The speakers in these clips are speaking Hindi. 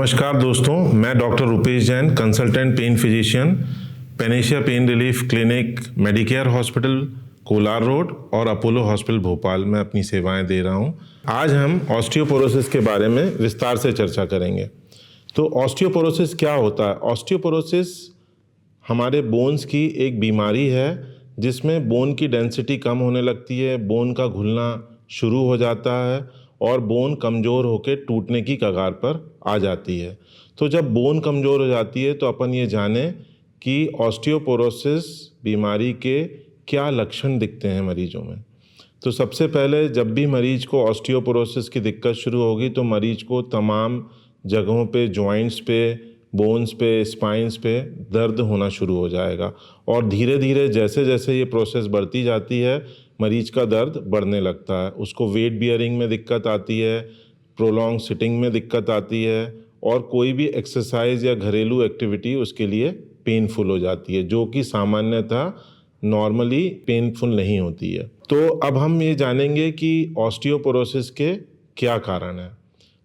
नमस्कार दोस्तों, मैं doctor Rupesh Jain, consultant pain physician, Panacea pain relief clinic, Medicare hospital Kolar road और अपोलो हॉस्पिटल भोपाल में अपनी सेवाएं दे रहा हूं। आज हम ऑस्टियोपोरोसिस के बारे में विस्तार से चर्चा करेंगे। तो ऑस्टियोपोरोसिस क्या होता है? ऑस्टियोपोरोसिस हमारे बोन्स की एक बीमारी है जिसमें बोन की डेंसिटी कम होने लगती है, बोन का घुलना शुरू हो जाता है और बोन कमज़ोर होकर टूटने की कगार पर आ जाती है। तो जब बोन कमज़ोर हो जाती है तो अपन ये जानें कि ऑस्टियोपोरोसिस बीमारी के क्या लक्षण दिखते हैं मरीजों में। तो सबसे पहले जब भी मरीज को ऑस्टियोपोरोसिस की दिक्कत शुरू होगी तो मरीज को तमाम जगहों पे, जॉइंट्स पे, बोन्स पे, स्पाइंस पे दर्द होना शुरू हो जाएगा और धीरे धीरे जैसे जैसे ये प्रोसेस बढ़ती जाती है मरीज का दर्द बढ़ने लगता है। उसको वेट बियरिंग में दिक्कत आती है, प्रोलॉन्ग सिटिंग में दिक्कत आती है और कोई भी एक्सरसाइज या घरेलू एक्टिविटी उसके लिए पेनफुल हो जाती है, जो कि सामान्यतः नॉर्मली पेनफुल नहीं होती है। तो अब हम ये जानेंगे कि ऑस्टियोपोरोसिस के क्या कारण हैं।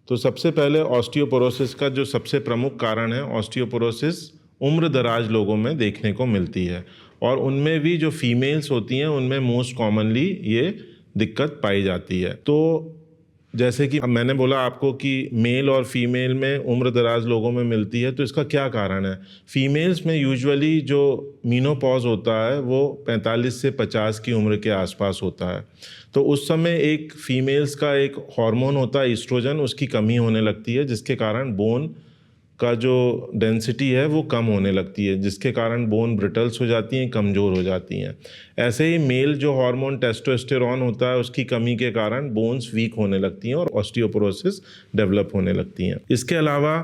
तो सबसे पहले ऑस्टियोपोरोसिस का जो सबसे प्रमुख कारण है, ऑस्टियोपोरोसिस उम्र दराज लोगों में देखने को मिलती है और उनमें भी जो फीमेल्स होती हैं उनमें मोस्ट कॉमनली ये दिक्कत पाई जाती है। तो जैसे कि मैंने बोला आपको कि मेल और फीमेल में उम्र दराज लोगों में मिलती है, तो इसका क्या कारण है? फीमेल्स में यूजुअली जो मीनोपॉज होता है वो 45 से 50 की उम्र के आसपास होता है। तो उस समय एक फीमेल्स का एक हार्मोन होता है ईस्ट्रोजन, उसकी कमी होने लगती है जिसके कारण बोन का जो डेंसिटी है वो कम होने लगती है, जिसके कारण बोन ब्रिटल्स हो जाती हैं, कमज़ोर हो जाती हैं। ऐसे ही मेल जो हार्मोन टेस्टोस्टेरोन होता है उसकी कमी के कारण बोन्स वीक होने लगती हैं और ऑस्टियोपोरोसिस डेवलप होने लगती हैं। इसके अलावा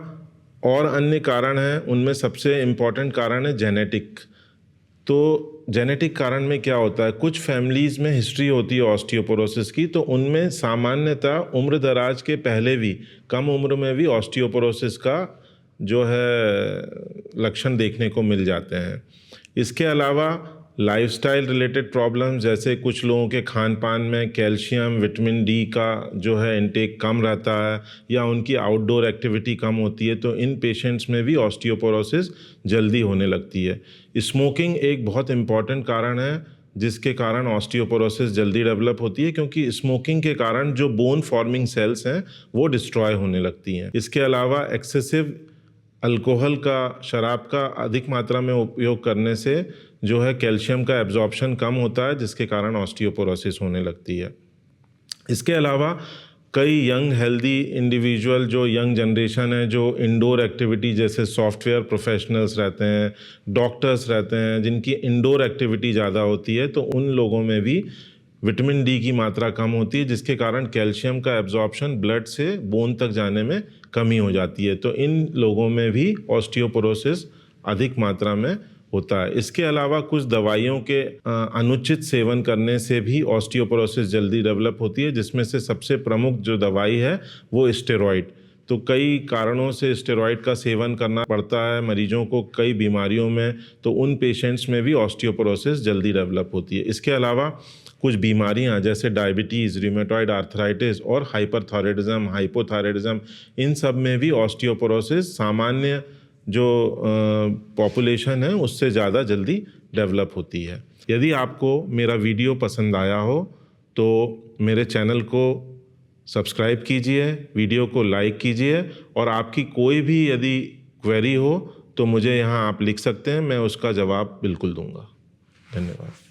और अन्य कारण हैं, उनमें सबसे इम्पॉर्टेंट कारण है जेनेटिक। तो जेनेटिक कारण में क्या होता है, कुछ फैमिलीज़ में हिस्ट्री होती है ऑस्टियोपोरोसिस की, तो उनमें सामान्यतः उम्र दराज के पहले भी कम उम्र में भी ऑस्टियोपोरोसिस का जो है लक्षण देखने को मिल जाते हैं। इसके अलावा लाइफस्टाइल रिलेटेड प्रॉब्लम्स, जैसे कुछ लोगों के खान पान में कैल्शियम, विटामिन डी का जो है इनटेक कम रहता है या उनकी आउटडोर एक्टिविटी कम होती है, तो इन पेशेंट्स में भी ऑस्टियोपोरोसिस जल्दी होने लगती है। स्मोकिंग एक बहुत इम्पॉर्टेंट कारण है जिसके कारण ऑस्टियोपोरोसिस जल्दी डेवलप होती है, क्योंकि स्मोकिंग के कारण जो बोन फॉर्मिंग सेल्स हैं वो डिस्ट्रॉय होने लगती हैं। इसके अलावा एक्सेसिव अल्कोहल का, शराब का अधिक मात्रा में उपयोग करने से जो है कैल्शियम का एब्जॉर्प्शन कम होता है जिसके कारण ऑस्टियोपोरोसिस होने लगती है। इसके अलावा कई यंग हेल्दी इंडिविजुअल, जो यंग जनरेशन है, जो इंडोर एक्टिविटी जैसे सॉफ्टवेयर प्रोफेशनल्स रहते हैं, डॉक्टर्स रहते हैं, जिनकी इंडोर एक्टिविटी ज़्यादा होती है, तो उन लोगों में भी विटामिन डी की मात्रा कम होती है जिसके कारण कैल्शियम का एब्जॉर्प्शन ब्लड से बोन तक जाने में कमी हो जाती है। तो इन लोगों में भी ऑस्टियोपोरोसिस अधिक मात्रा में होता है। इसके अलावा कुछ दवाइयों के अनुचित सेवन करने से भी ऑस्टियोपोरोसिस जल्दी डेवलप होती है, जिसमें से सबसे प्रमुख जो दवाई है वो स्टेरॉइड। तो कई कारणों से स्टेरॉइड का सेवन करना पड़ता है मरीजों को कई बीमारियों में, तो उन पेशेंट्स में भी ऑस्टियोपोरोसिस जल्दी डेवलप होती है। इसके अलावा कुछ बीमारियां जैसे डायबिटीज़, रूमेटॉइड आर्थराइटिस और हाइपरथायराइडिज्म, हाइपोथायराइडिज्म, इन सब में भी ऑस्टियोपोरोसिस सामान्य जो पॉपुलेशन है उससे ज़्यादा जल्दी डेवलप होती है। यदि आपको मेरा वीडियो पसंद आया हो तो मेरे चैनल को सब्सक्राइब कीजिए, वीडियो को लाइक कीजिए और आपकी कोई भी यदि क्वेरी हो तो मुझे यहाँ आप लिख सकते हैं, मैं उसका जवाब बिल्कुल दूंगा। धन्यवाद।